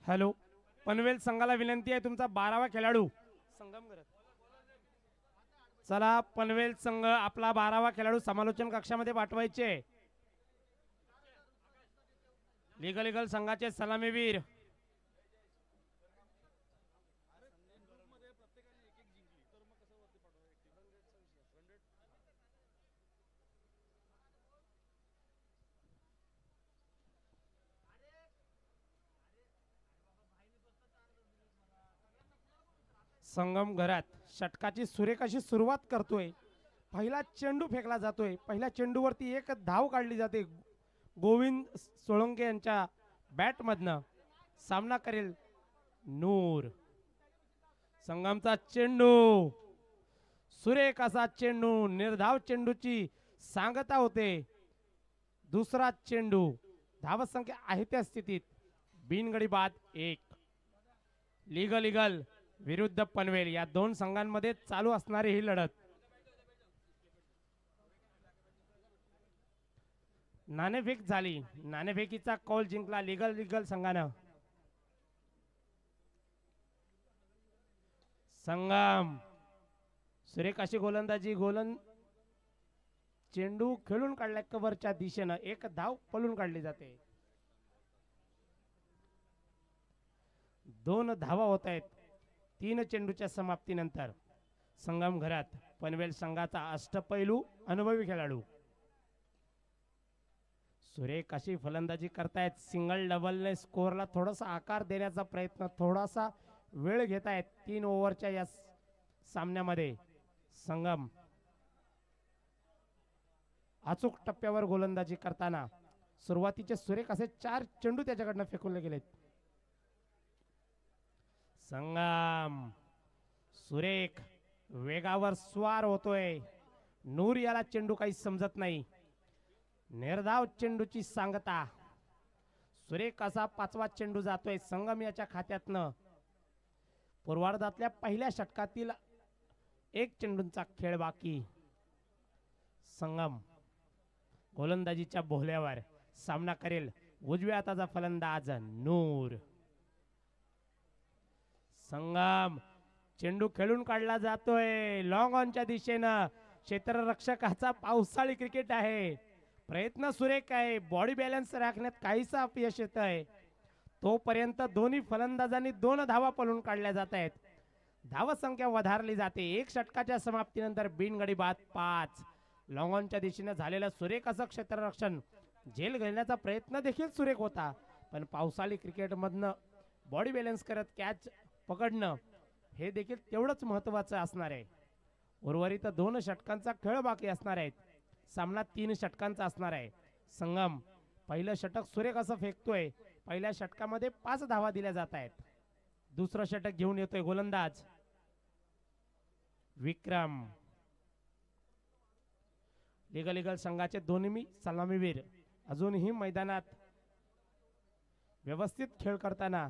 Hello, Panvel संघाला विनंती आहे तुमचा 12वा खेळाडू संगम करत. चला, पनवेल संघ आपला 12वा खेळाडू समालोचन कक्षामध्ये पाठवायचे. लीगल संघाचे सलामीवीर संगम घरात षटकाची सुरेख अशी सुरुवात करतोय. पहिला चेंडू फेकला जातोय. पहिल्या चेंडूवरती एक धाव काढली जाते. गोविंद सोळंके यांच्या बॅटमधनं सामना करेल नूर. संगमचा चेंडू, सुरेख असा चेंडू, निर्धाव चेंडूची सांगता होते. दुसरा चेंडू, धावसंख्या आहे त्या स्थितीत, बिनगडी बाद 1. लीगल विरुद्ध पनवेल या दोन संघांमध्ये चालू असणारी ही लढत. नाणेफेक झाली. नाणेफेकीचा कौल जिंकला लीगल संघानं. संगम सुरेख अशी गोलंदाजी, चेंडू खेळून काढलाय कव्हरच्या दिशेनं. एक धाव पळून काढली जाते. 2 धावा होत आहेत 3 चेंडूच्या समाप्तीनंतर. संगम घरात पनवेल संघाचा अष्टपैलू अनुभवी खेळाडू सुरेख अशी फलंदाजी करतायत. सिंगल डबलने स्कोरला थोडासा आकार देण्याचा प्रयत्न, थोडासा वेळ घेत आहेत 3 ओव्हरच्या या सामन्यामध्ये. संगम अचूक टप्प्यावर गोलंदाजी करताना सुरुवातीचे सुरेख असे 4 चेंडू त्याच्याकडनं फेकून गेलेत. संगम सुरेख वेगावर स्वार होतोय. नूर याला चेंडू काही समजत नाही. निर्धाव चेंडूची सांगता. सुरेख असा 5वा चेंडू जातोय संगम याच्या खात्यातनं. पूर्वार्धातल्या पहिल्या षटकातील 1 चेंडूंचा खेळ बाकी. संगम गोलंदाजीच्या बोहल्यावर सामना करेल उजव्या हाताचा फलंदाज नूर. संगम चेंडू खेळून काढला जातोय लॉंग ऑनच्या दिशेनं. क्षेत्ररक्षकाचा पावसाळी क्रिकेट आहे. प्रयत्न सुरेख आहे. बॉडी बॅलन्स राखण्यात काहीसा अपयश येत आहे. तोपर्यंत दोन्ही फलंदाजांनी 2 धावा पळून काढल्या जात आहेत. धावसंख्या वधारली जाते. 1 षटकाच्या समाप्तीनंतर बिनगडी बाद 5. लॉंग ऑनच्या दिशेने झालेलं सुरेख असं क्षेत्ररक्षण, झेल घेण्याचा प्रयत्न देखील सुरेख होता, पण पावसाळी क्रिकेटमधनं बॉडी बॅलन्स करत कॅच पकडणं हे देखील तेवढंच महत्त्वाचं असणार आहे. उर्वरित 2 षटकांचा खेळ बाकी असणार आहेत. सामना 3 षटकांचा असणार आहे. संगम पहिलं षटक सुरेख असं फेकतोय. पहिल्या षटकामध्ये 5 धावा दिल्या जात आहेत. दुसरं षटक घेऊन येतोय गोलंदाज विक्रम. लीगल संघाचे दोन्ही सलामीवीर अजूनही मैदानात व्यवस्थित खेळ करताना,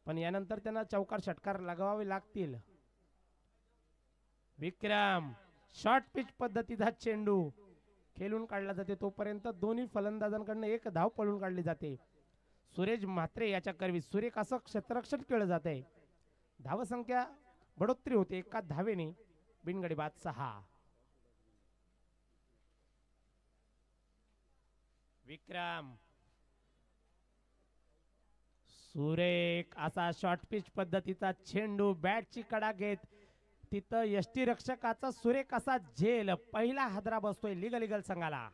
पण यानंतर त्यांना चौकार षटकार लगावावे लागतील. विक्रम शॉर्ट पिच पद्धतीचा चेंडू खेळून काढला जाते. तोपर्यंत दोन्ही फलंदाजांकडून 1 धाव पळून काढली जाते. सुरेश म्हात्रे याच्या करवी सुरेख असं क्षेत्ररक्षण केलं जाते. धावसंख्या बढोतरी होते 1 धावेने. बिनगडी बाद 6. विक्रम सुरेख असा शॉर्ट पिच पद्धतीचा चेंडू बॅटची कडा घेत तिथं यष्टी रक्षकाचा सुरेख असा झेल. पहिला हादरा बसतोय लीगल संघाला.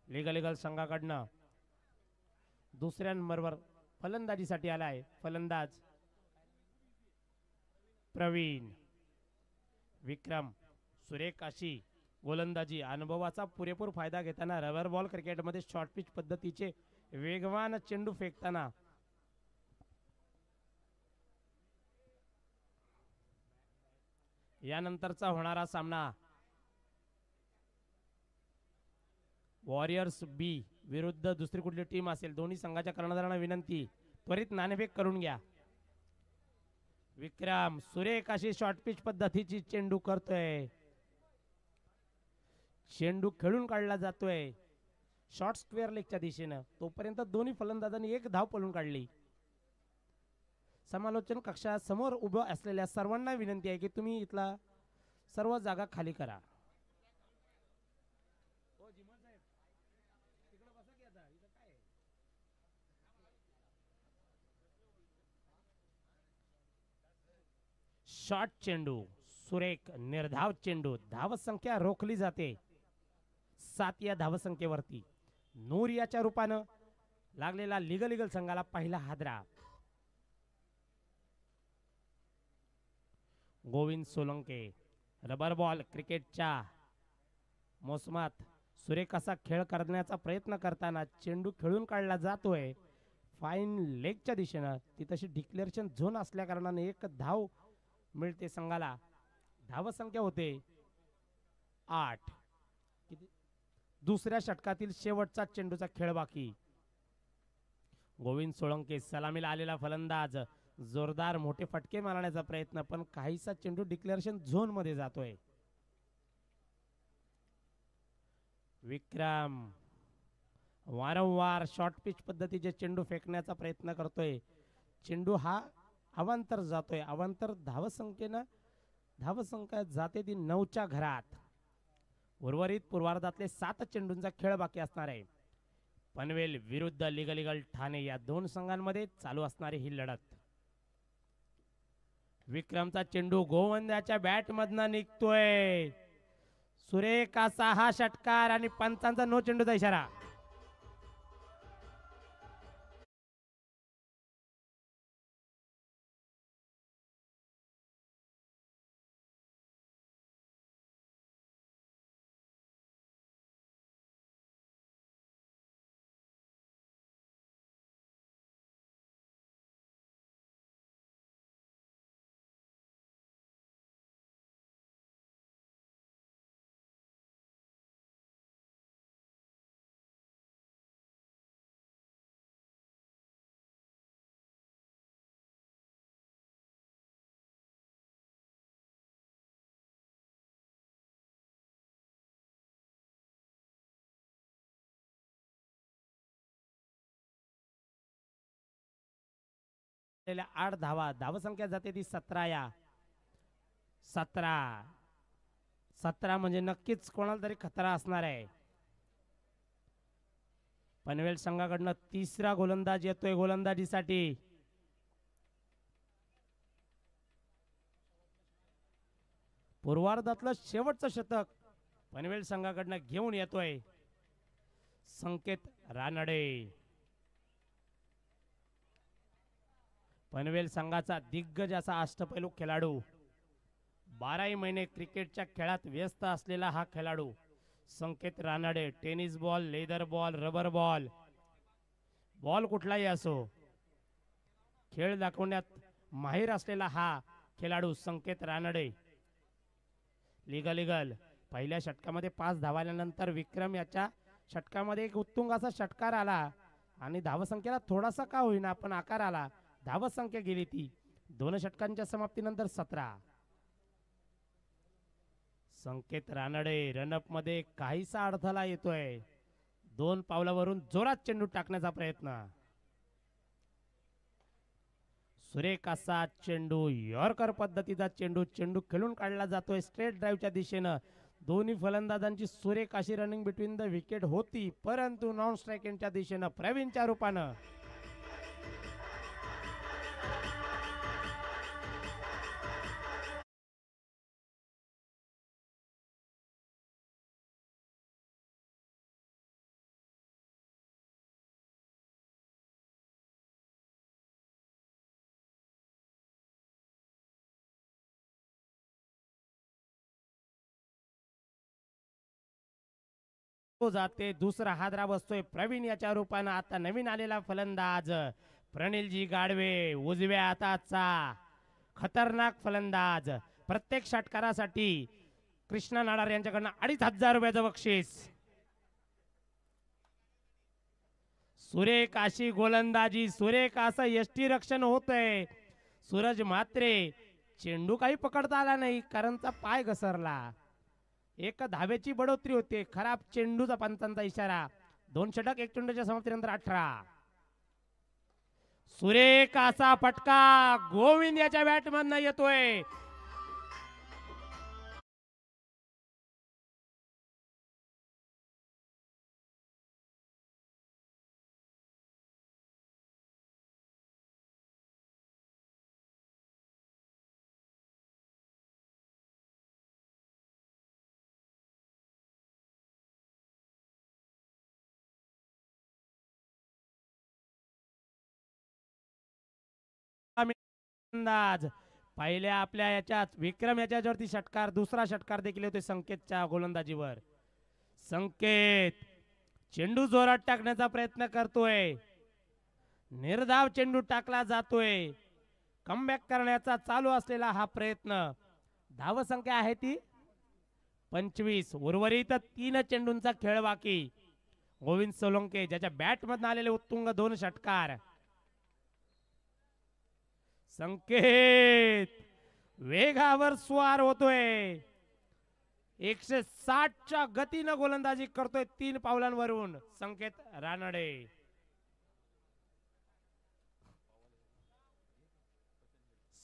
लीगल संघाकडनं दुसऱ्या नंबरवर फलंदाजीसाठी आलाय फलंदाज प्रवीण. विक्रम सुरेख अशी गोलंदाजी, अनुभवाचा पुरेपूर फायदा घेताना रबर बॉल क्रिकेटमध्ये शॉर्ट पिच पद्धतीचे वेगवान चेंडू फेकताना यानंतरचा होणारा सामना वॉरियर्स बी विरुद्ध दुसरी कुठली टीम असेल, दोन्ही संघाच्या कर्णधारांना विनंती त्वरित नाणेफेक करून घ्या. विक्रम सुरेख अशी शॉर्ट पिच पद्धतीची चेंडू करतोय. चेंडू खेळून काढला जातोय शॉर्ट स्क्वेअर लेगच्या दिशेनं. तोपर्यंत दोन्ही फलंदाजांनी एक धाव पळून काढली. समालोचन कक्षा समोर उभं असलेल्या सर्वांना विनंती आहे की तुम्ही इथला सर्व जागा खाली करा. शॉर्ट चेंडू सुरेख निर्धाव चेंडू. धावसंख्या रोखली जाते 7 या धावसंख्येवरती. नूर याच्या रूपानं लागलेला लिगल संघाला पहिला हादरा. गोविंद सोलंके रबर बॉल क्रिकेटच्या मोसमात सुरेख असा खेळ करण्याचा प्रयत्न करताना चेंडू खेळून काढला जातोय फाईन लेगच्या दिशेनं. ती तशी डिक्लेरेशन झोन असल्या कारणाने एक धाव मिळते संघाला. धावसंख्या होते 8. दुसऱ्या षटकातील शेवटचा चेंडूचा खेळ बाकी. गोविंद सोळंके सलामीला आलेला फलंदाज. जोरदार मोठे फटके मारण्याचा प्रयत्न, पण काहीसा चेंडू डिक्लेरेशन झोन मध्ये जातोय. विक्रम वारंवार शॉर्ट पिच पद्धतीचे चेंडू फेकण्याचा प्रयत्न करतोय. चेंडू हा अवांतर जातोय. अवांतर धावसंख्या जाते ती 9च्या घरात. उर्वरित पूर्वार्धातले 7 चेंडूंचा खेळ बाकी असणार आहे. पनवेल विरुद्ध लिगल ठाणे या दोन संघांमध्ये चालू असणारी ही लढत. विक्रमचा चेंडू गोवंद्याच्या बॅट मधनं निघतोय. सुरेख असा हा षटकार आणि पंचांचा नो चेंडूचा इशारा. केलेल्या 8 धावा. धावसंख्या जाते ती 17 या. 17 म्हणजे नक्कीच कोणाला तरी खतरा असणार आहे. पनवेल संघाकडनं तिसरा गोलंदाज येतोय गोलंदाजीसाठी. पूर्वार्धातलं शेवटचं शतक पनवेल संघाकडनं घेऊन येतोय संकेत रानडे. पनवेल संघाचा दिग्गज असा अष्टपैलू खेळाडू. 12 महिने क्रिकेटच्या खेळात व्यस्त असलेला हा खेळाडू Sanket Ranade. Tennis ball, leather ball, rubber ball, ball कुठलाही असो खेळ दाखवण्यात माहिर असलेला हा खेळाडू संकेत रानडे. लिगल पहिल्या षटकामध्ये 5 धावाल्यानंतर विक्रम याच्या षटकामध्ये एक उत्तुंग असा षटकार आला आणि धावसंख्येला थोडासा का होईना पण आकार आला. धावसंख्या गेली ती 2 षटकांच्या समाप्तीनंतर 17. संकेत रानडे रनअप मध्ये काहीसा अडथळा येतोय. 2 पावलावरून जोरात चेंडू टाकण्याचा प्रयत्न. सुरेख असा चेंडू यॉर्कर पद्धतीचा चेंडू खेळून काढला जातोय स्ट्रेट ड्राईव्हच्या दिशेनं. दोन्ही फलंदाजांची सुरेख अशी रनिंग बिटवीन द विकेट होती, परंतु नॉन स्ट्रायकिंगच्या दिशेनं प्रवीणच्या रूपानं जाते. दुसरा हादरा बसतोय प्रवीण याच्या रूपानं. आता नवीन आलेला फलंदाज प्रणिलजी गाडवे उजव्या हाताचा खतरनाक फलंदाज. प्रत्येक षटकारासाठी कृष्णा नाडार यांच्याकडनं 2500 रुपयाचं बक्षीस. सुरेख अशी गोलंदाजी, सुरेख असं यष्टीरक्षण होतंय. सूरज म्हात्रे चेंडू काही पकडता आला नाही, कारणचा पाय घसरला. एक धावेची बढोतरी होते. खराब चेंडूचा पंचांचा इशारा. 2 षटक 1 चेंडूच्या समाप्तीनंतर 18. सुरेख असा फटका गोविंद याच्या बॅटमधनं येतोय. अंदाज पहिल्या आपल्या याच्यात विक्रम याच्यावरती षटकार, दुसरा षटकार देखील होते संकेतच्या गोलंदाजीवर. संकेत चेंडू जोरात टाकण्याचा प्रयत्न करतोय. निर्धाव चेंडू टाकला जातोय. कमबॅक करण्याचा चालू असलेला हा प्रयत्न. धावसंख्या आहे ती 25. उर्वरित 3 चेंडूंचा खेळ बाकी. गोविंद सोलंके ज्याच्या बॅट मधून आलेले उत्तुंग 2 षटकार. संकेत वेगावर स्वार होतोय. 160च्या गतीनं गोलंदाजी करतोय 3 पावलांवरून संकेत रानडे.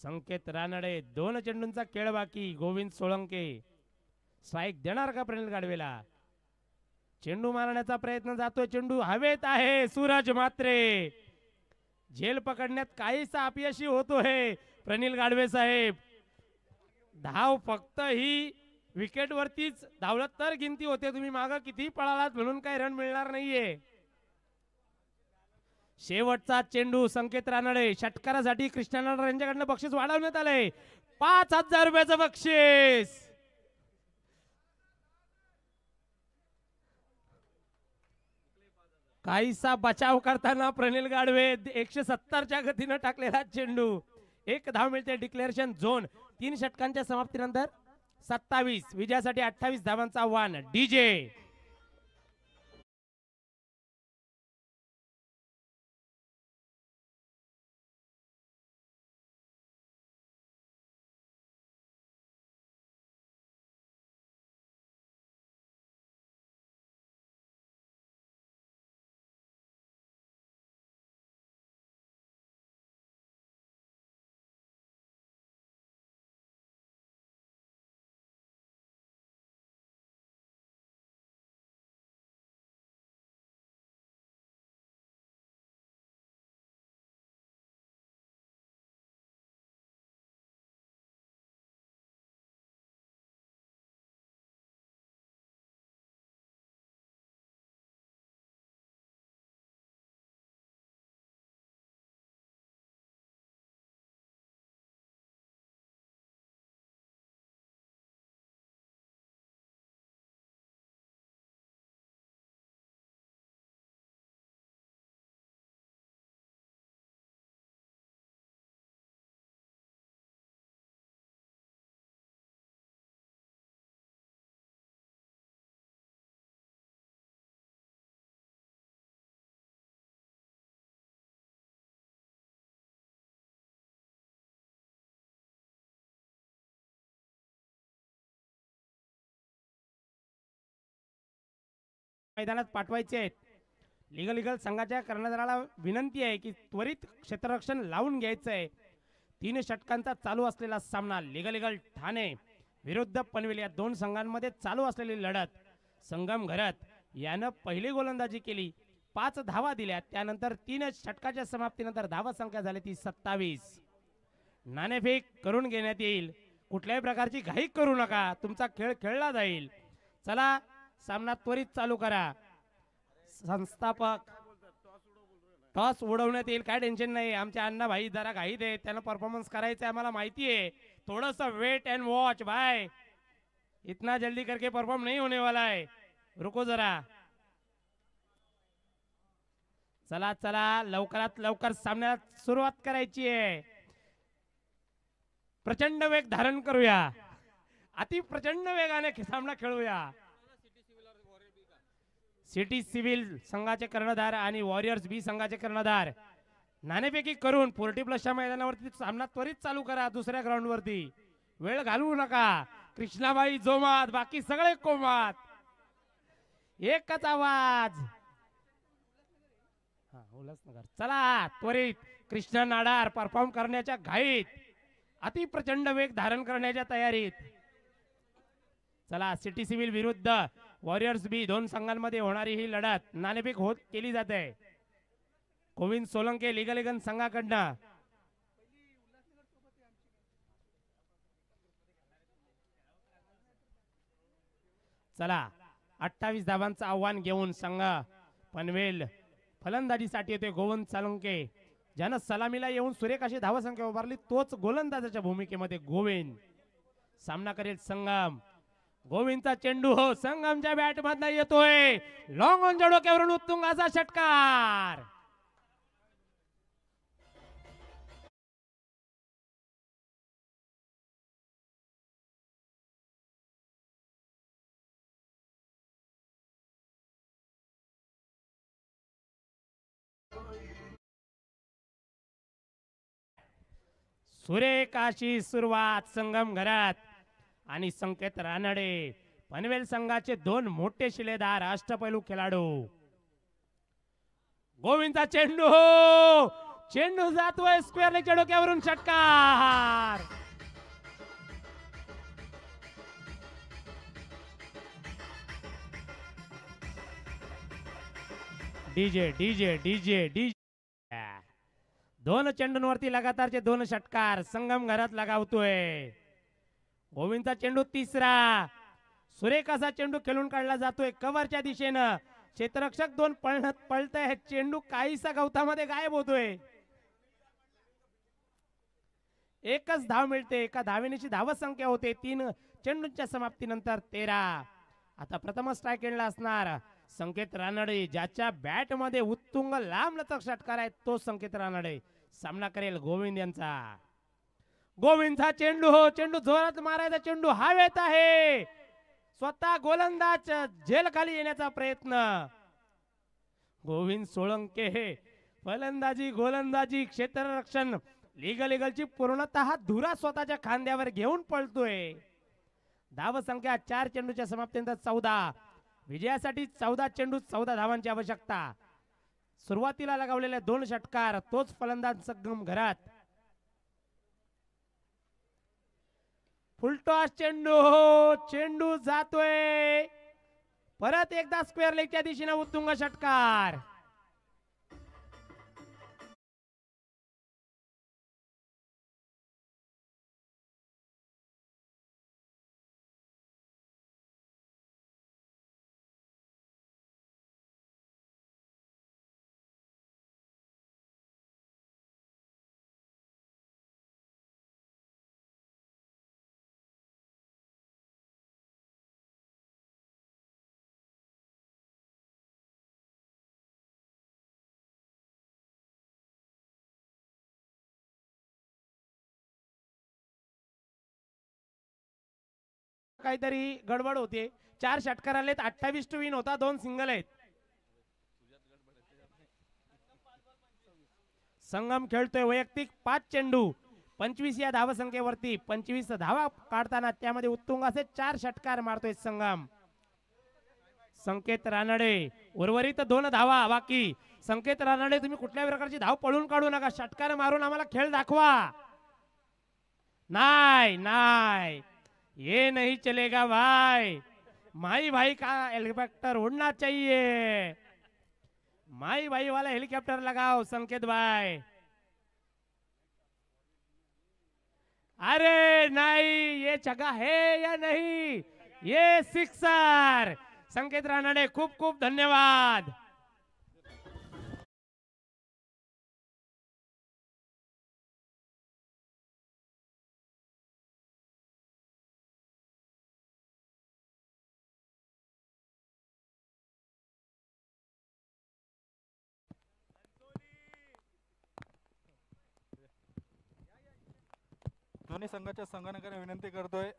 संकेत रानडे 2 चेंडूंचा खेळ बाकी. गोविंद सोळंके स्ट्राईक देणार का प्रणिल गाडवेला? चेंडू मारण्याचा प्रयत्न जातोय. चेंडू हवेत आहे. सूरज म्हात्रे झेल पकडण्यात काहीसा अपयशी होतोय. प्रणिल गाडवे साहेब धाव फक्त ही विकेट वरतीच धावलं तर गिनती होते. तुम्ही माग किती पळालात म्हणून काही रन मिळणार नाहीये. शेवटचा चेंडू संकेत रानडे. षटकारासाठी कृष्णा नाडार यांच्याकडनं बक्षीस वाढवण्यात आलंय. 5000 रुपयाचं बक्षीस. काहीसा बचाव करताना प्रणिल गाडवे 170च्या गतीनं टाकलेला चेंडू. 1 धाव मिळते. Declaration zone. 3 षटकांच्या समाप्तीनंतर 27. विजयासाठी 28 धावांचा आव्हान. डीजे मैदानात पाठवायचे आहेत. लीगल संघाच्या कर्णधाराला विनंती आहे की त्वरित क्षेत्ररक्षण लावून घ्यायचं आहे. 3 षटकांचा चालू असलेला सामना लीगल ठाणे विरुद्ध पनवेल या 2 संघांमध्ये चालू असलेली लढत. संगम घरत यानं पहिली गोलंदाजी केली. 5 धावा दिल्या. त्यानंतर 3 षटकाच्या समाप्तीनंतर धावा संख्या झाली ती 27. नाणेफेक करून घेण्यात येईल. कुठल्याही प्रकारची घाई करू नका. तुमचा खेळ खेळला जाईल. चला सामना त्वरित चालू करा. संस्थापक टॉस उडवण्यात येईल. काय टेन्शन नाही. आमचे अण्णा भाई जरा घाईत आहे. त्यांना परफॉर्मन्स करायचं आहे आम्हाला माहिती आहे. थोड़ा वेट एंड वॉच भाई. इतना जल्दी करके परफॉर्म नहीं होने वाला है. रुको जरा. चला चला लवकरात लवकर सामन्याला सुरुवात करायची आहे. प्रचंड वेग धारण करूया, अति प्रचंड वेगाने सामना खेळूया. सिटी सिव्हिल संघाचे कर्णधार आणि वॉरियर्स बी संघाचे कर्णधार नाणेफेकी करून 40 प्लसच्या मैदानावरती सामना त्वरित चालू करा. दुसऱ्या ग्राउंड वरती वेळ घालवू नका. कृष्णाबाई जोमात, बाकी सगळे कोमात. एकच आवाज. उल्हासनगर चला त्वरित. कृष्णा नाडार परफॉर्म करण्याच्या घाईत, अति प्रचंड वेग धारण करण्याच्या तयारीत. चला सिटी सिव्हिल विरुद्ध वॉरियर्स बी दोन संघांमध्ये होणारी ही लढत नाणेफेक होत केली जाते. गोविंद सोलंके लिगलिगन संघाकडनं चला 28 धावांचं आव्हान घेऊन संघ पनवेल फलंदाजीसाठी येतोय. गोविंद सोलंके ज्यानं सलामीला येऊन सुरेख अशी धावसंख्या उभारली तोच गोलंदाजाच्या भूमिकेमध्ये गोविंद सामना करेल संगम. गोविंदचा चेंडू हो संगमच्या बॅट मधनं येतोय. लॉंग ऑनच्या डोक्यावरून उत्तुंगाचा षटकार. सुरेख अशी सुरुवात संगम घरात आणि संकेत रानडे पनवेल संघाचे दोन मोठे शिलेदार अष्टपैलू खेळाडू. गोविंदचा चेंडू हो, चेंडू जातोय स्क्वेअर लेगच्या डोक्यावरून षटकार. डीजे डीजे डीजे डीजे दोन चेंडूंवरती लगातारचे दोन षटकार संगम घरात लगावतोय. गोविंदचा चेंडू तिसरा. सुरेख असा चेंडू खेळून काढला जातोय कव्हरच्या दिशेनं. क्षेत्ररक्षक दोन पळतय. चेंडू काहीसा गवतामध्ये गायब होतोय. एकच धाव मिळते. एका धावेनेची धाव संख्या होते 3 चेंडूंच्या समाप्तीनंतर 13. आता प्रथम स्ट्राइक एंडला असणार संकेत रानडे, ज्याच्या बॅट मध्ये उत्तुंग लांब लचक षटकार आहे तो संकेत रानडे सामना करेल गोविंद यांचा. गोविंदचा चेंडू हो, चेंडू जोरात मारायचा, चेंडू हवेत आहे. स्वतः गोलंदाज झेल खाली येण्याचा प्रयत्न. गोविंद सोळंके फलंदाजी गोलंदाजी क्षेत्ररक्षण लिगलची पूर्णतः धुरा स्वतःच्या खांद्यावर घेऊन पळतोय. धाव संख्या 4 चेंडूच्या समाप्तीनंतर 14. विजयासाठी 14 चेंडू 14 धावांची आवश्यकता. सुरुवातीला लगावलेले 2 षटकार तोच फलंदाज संगम घरात. फुलटॉस चेंडू हो, चेंडू जातोय परत एकदा स्क्वेअर लेगच्या दिशेने उत्तुंग षटकार. काहीतरी गडबड होते. 4 षटकार आलेत. 28 टू विन होता. 2 सिंगल आहेत. संगम खेळतोय वैयक्तिक 5 चेंडू 25 या धाव संख्येवरती. 25 धावा काढताना त्यामध्ये उत्तुंग असे 4 षटकार मारतोय संगम. संकेत रानडे उर्वरित 2 धावा बाकी. संकेत रानडे तुम्ही कुठल्या प्रकारची धाव पळून काढू नका. षटकार मारून आम्हाला खेळ दाखवा. नाही नाही ये नहीं चलेगा भाई. माई भाई का हेलीकॉप्टर उड़ना चाहिए. माई भाई वाला हेलीकॉप्टर लगाओ संकेत भाई. अरे नहीं, ये जगह है या नहीं. ये सिक्सर. संकेत रानडे खूप खूप धन्यवाद. दोन्ही संघाच्या संघटकांना विनंती करतोय